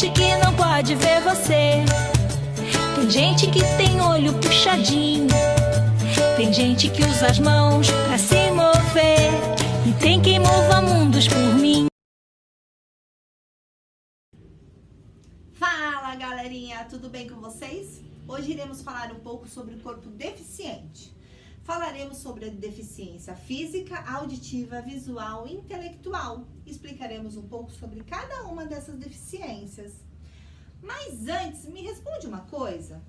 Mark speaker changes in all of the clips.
Speaker 1: gente que não pode ver você. Tem gente que tem olho puxadinho. Tem gente que usa as mãos pra se mover. E tem quem mova mundos por mim.
Speaker 2: Fala, galerinha, tudo bem com vocês? Hoje iremos falar um pouco sobre o corpo deficiente. Falaremos sobre a deficiência física, auditiva, visual e intelectual. Explicaremos um pouco sobre cada uma dessas deficiências. Mas antes, me responde uma coisa.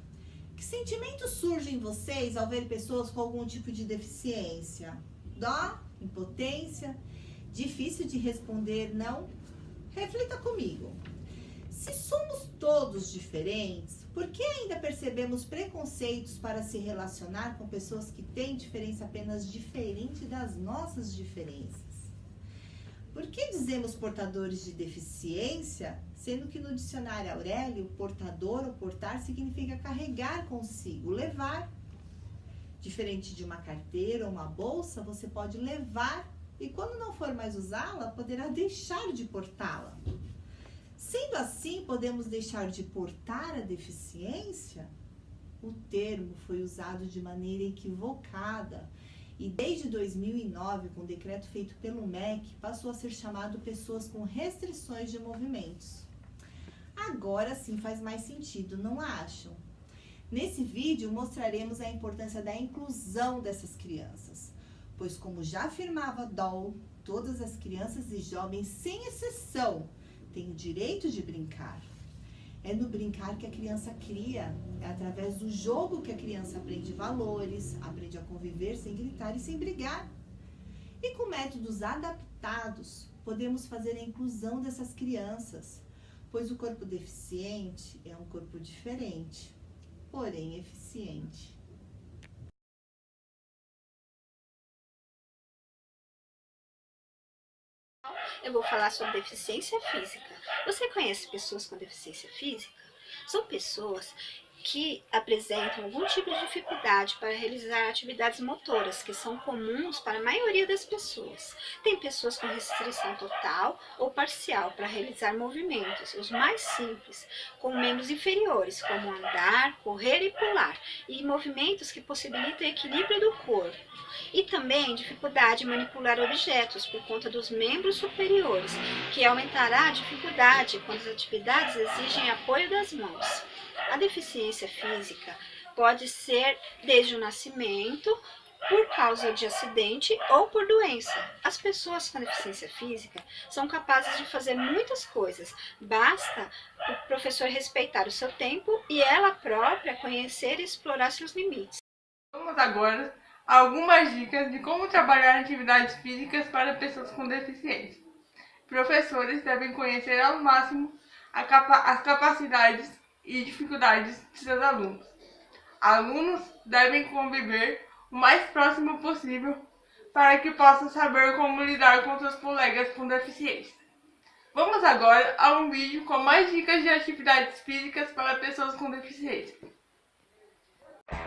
Speaker 2: Que sentimentos surgem em vocês ao ver pessoas com algum tipo de deficiência? Dó? Impotência? Difícil de responder, não? Reflita comigo. Se somos todos diferentes, por que ainda percebemos preconceitos para se relacionar com pessoas que têm diferença apenas diferente das nossas diferenças? Por que dizemos portadores de deficiência, sendo que no dicionário Aurélio, portador ou portar significa carregar consigo, levar? Diferente de uma carteira ou uma bolsa, você pode levar e quando não for mais usá-la, poderá deixar de portá-la. Sendo assim, podemos deixar de portar a deficiência? O termo foi usado de maneira equivocada e desde 2009, com o decreto feito pelo MEC, passou a ser chamado pessoas com restrições de movimentos. Agora sim faz mais sentido, não acham? Nesse vídeo mostraremos a importância da inclusão dessas crianças, pois como já afirmava Doll, todas as crianças e jovens, sem exceção, tem o direito de brincar. É no brincar que a criança cria, é através do jogo que a criança aprende valores, aprende a conviver sem gritar e sem brigar. E com métodos adaptados, podemos fazer a inclusão dessas crianças, pois o corpo deficiente é um corpo diferente, porém eficiente.
Speaker 3: Eu vou falar sobre deficiência física. Você conhece pessoas com deficiência física? São pessoas que apresentam algum tipo de dificuldade para realizar atividades motoras, que são comuns para a maioria das pessoas. Tem pessoas com restrição total ou parcial para realizar movimentos, os mais simples, com membros inferiores, como andar, correr e pular, e movimentos que possibilitam o equilíbrio do corpo. E também dificuldade em manipular objetos por conta dos membros superiores, que aumentará a dificuldade quando as atividades exigem apoio das mãos. A deficiência física pode ser desde o nascimento, por causa de acidente ou por doença. As pessoas com deficiência física são capazes de fazer muitas coisas. Basta o professor respeitar o seu tempo e ela própria conhecer e explorar seus limites.
Speaker 4: Vamos agora a algumas dicas de como trabalhar atividades físicas para pessoas com deficiência. Professores devem conhecer ao máximo as capacidades e dificuldades de seus alunos. Alunos devem conviver o mais próximo possível para que possam saber como lidar com seus colegas com deficiência. Vamos agora a um vídeo com mais dicas de atividades físicas para pessoas com deficiência.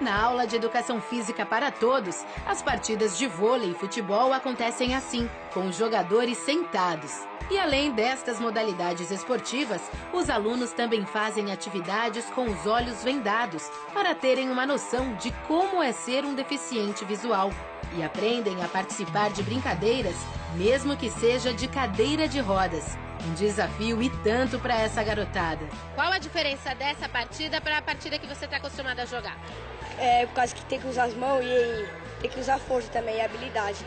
Speaker 5: Na aula de Educação Física para Todos, as partidas de vôlei e futebol acontecem assim, com os jogadores sentados. E além destas modalidades esportivas, os alunos também fazem atividades com os olhos vendados, para terem uma noção de como é ser um deficiente visual. E aprendem a participar de brincadeiras, mesmo que seja de cadeira de rodas. Um desafio e tanto para essa garotada.
Speaker 6: Qual a diferença dessa partida para a partida que você está acostumada a jogar?
Speaker 7: É por causa que tem que usar as mãos e tem que usar força também, e habilidade.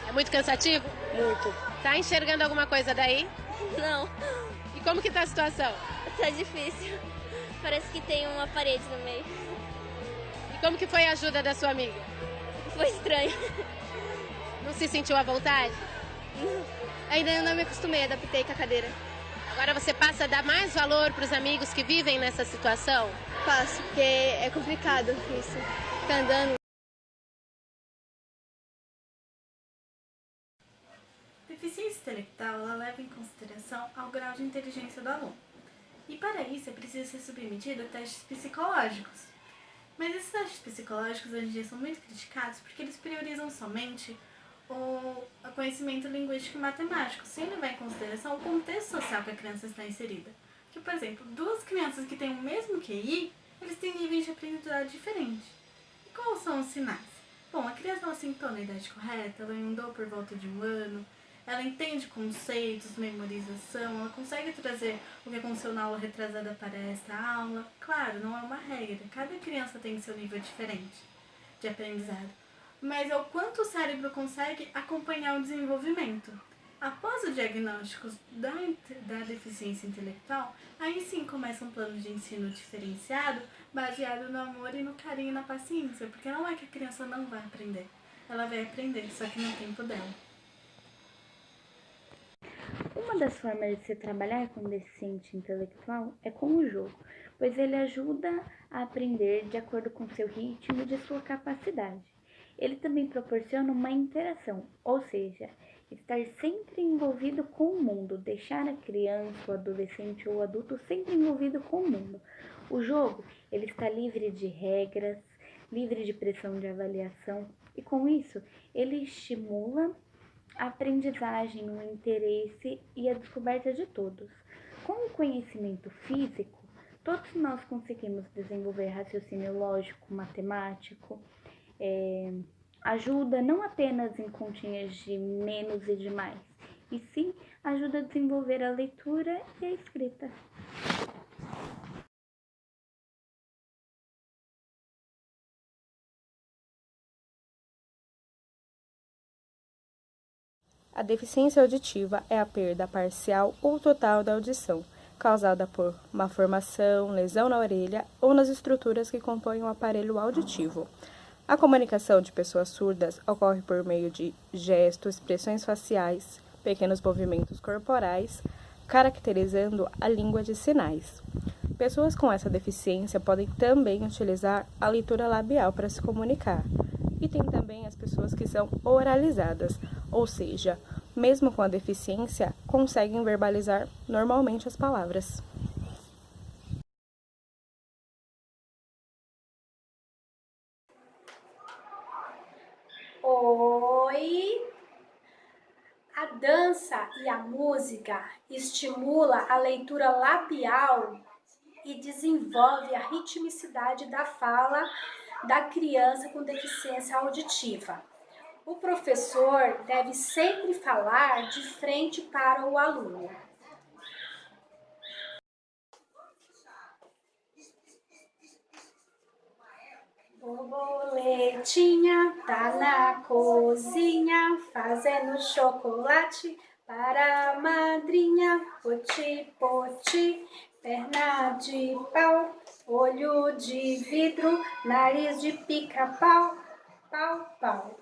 Speaker 6: É muito cansativo?
Speaker 7: Muito.
Speaker 6: Tá enxergando alguma coisa daí?
Speaker 8: Não,
Speaker 6: E como que tá a situação?
Speaker 8: tá difícil. Parece que tem uma parede no meio.
Speaker 6: E como que foi a ajuda da sua amiga?
Speaker 8: Foi estranho.
Speaker 6: Não se sentiu à vontade?
Speaker 8: Ainda não me acostumei, adaptei com a cadeira.
Speaker 6: Agora você passa a dar mais valor para os amigos que vivem nessa situação?
Speaker 8: Passo, porque é complicado isso. Ficar andando.
Speaker 9: Deficiência intelectual ela leva em consideração ao grau de inteligência do aluno. E para isso é preciso ser submetido a testes psicológicos. Mas esses testes psicológicos hoje em dia são muito criticados porque eles priorizam somente o conhecimento linguístico e matemático, sem levar em consideração o contexto social que a criança está inserida. que, por exemplo, duas crianças que têm o mesmo QI, eles têm níveis de aprendizagem diferentes. E quais são os sinais? Bom, a criança ela sentou na idade correta, ela andou por volta de 1 ano, ela entende conceitos, memorização, ela consegue trazer o que aconteceu na aula retrasada para esta aula. Claro, não é uma regra, cada criança tem seu nível diferente de aprendizado, mas é o quanto o cérebro consegue acompanhar o desenvolvimento. Após o diagnóstico da deficiência intelectual, aí sim começa um plano de ensino diferenciado, baseado no amor e no carinho e na paciência, porque não é que a criança não vai aprender, ela vai aprender, só que no tempo dela.
Speaker 10: Uma das formas de se trabalhar com deficiente intelectual é com o jogo, pois ele ajuda a aprender de acordo com seu ritmo e de sua capacidade. Ele também proporciona uma interação, ou seja, estar sempre envolvido com o mundo, deixar a criança, o adolescente ou o adulto sempre envolvido com o mundo. O jogo, ele está livre de regras, livre de pressão de avaliação e com isso ele estimula a aprendizagem, o interesse e a descoberta de todos. Com o conhecimento físico, todos nós conseguimos desenvolver raciocínio lógico, matemático, ajuda não apenas em continhas de menos e de mais, e sim ajuda a desenvolver a leitura e a escrita.
Speaker 11: A deficiência auditiva é a perda parcial ou total da audição, causada por malformação, lesão na orelha ou nas estruturas que compõem o aparelho auditivo. A comunicação de pessoas surdas ocorre por meio de gestos, expressões faciais, pequenos movimentos corporais, caracterizando a língua de sinais. Pessoas com essa deficiência podem também utilizar a leitura labial para se comunicar. E tem também as pessoas que são oralizadas, ou seja, mesmo com a deficiência, conseguem verbalizar normalmente as palavras.
Speaker 12: Oi! A dança e a música estimula a leitura labial e desenvolve a ritmicidade da fala da criança com deficiência auditiva. O professor deve sempre falar de frente para o aluno. Borboletinha tá na cozinha fazendo chocolate para a madrinha. Poti, poti, perna de pau, olho de vidro, nariz de pica-pau, pau, pau.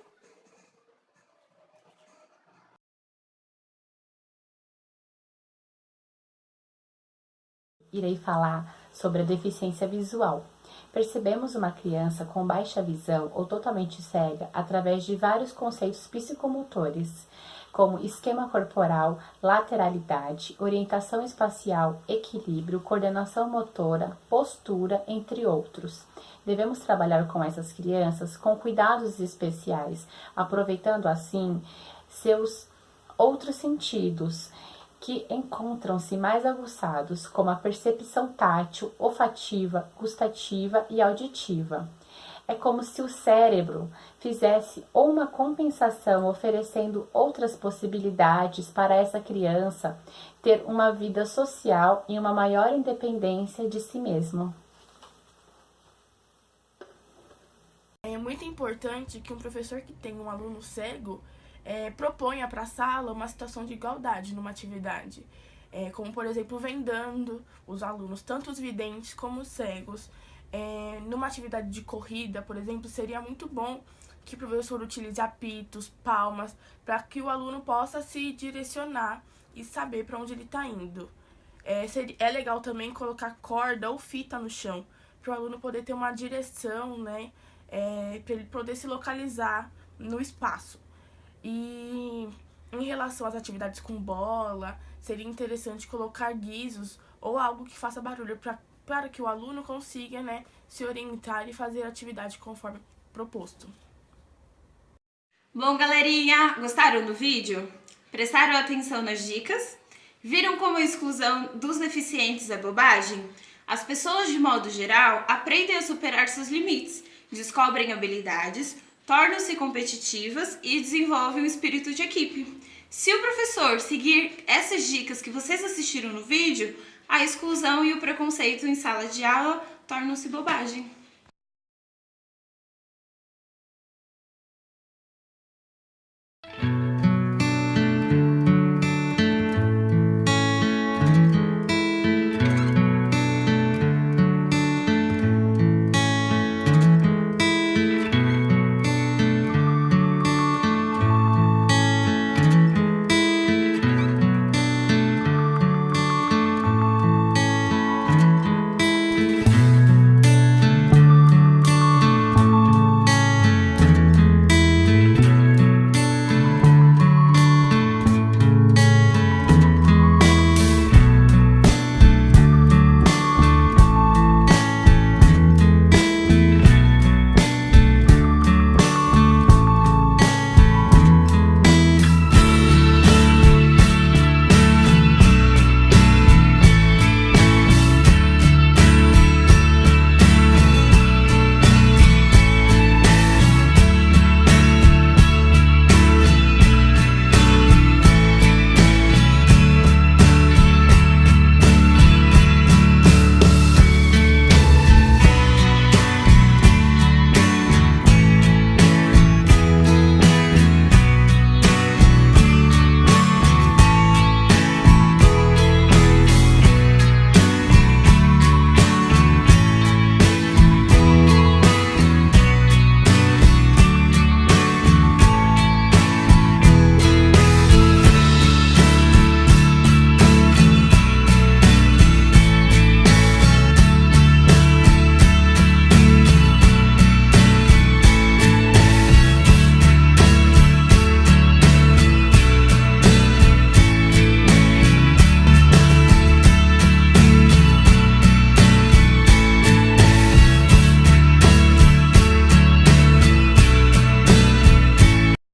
Speaker 13: Irei falar sobre a deficiência visual. Percebemos uma criança com baixa visão ou totalmente cega através de vários conceitos psicomotores, como esquema corporal, lateralidade, orientação espacial, equilíbrio, coordenação motora, postura, entre outros. Devemos trabalhar com essas crianças com cuidados especiais, aproveitando assim seus outros sentidos, que encontram-se mais aguçados, como a percepção tátil, olfativa, gustativa e auditiva. É como se o cérebro fizesse uma compensação, oferecendo outras possibilidades para essa criança ter uma vida social e uma maior independência de si mesmo.
Speaker 14: É muito importante que um professor que tem um aluno cego proponha para a sala uma situação de igualdade numa atividade, como, por exemplo, vendando os alunos, tanto os videntes como os cegos. Numa atividade de corrida, por exemplo, seria muito bom que o professor utilize apitos, palmas, para que o aluno possa se direcionar e saber para onde ele está indo. É legal também colocar corda ou fita no chão, para o aluno poder ter uma direção, né, para ele poder se localizar no espaço. E em relação às atividades com bola, seria interessante colocar guizos ou algo que faça barulho para que o aluno consiga, né, se orientar e fazer a atividade conforme proposto.
Speaker 15: Bom, galerinha, gostaram do vídeo? Prestaram atenção nas dicas? Viram como a exclusão dos deficientes é bobagem? As pessoas, de modo geral, aprendem a superar seus limites, descobrem habilidades, tornam-se competitivas e desenvolvem um espírito de equipe. Se o professor seguir essas dicas que vocês assistiram no vídeo, a exclusão e o preconceito em sala de aula tornam-se bobagem.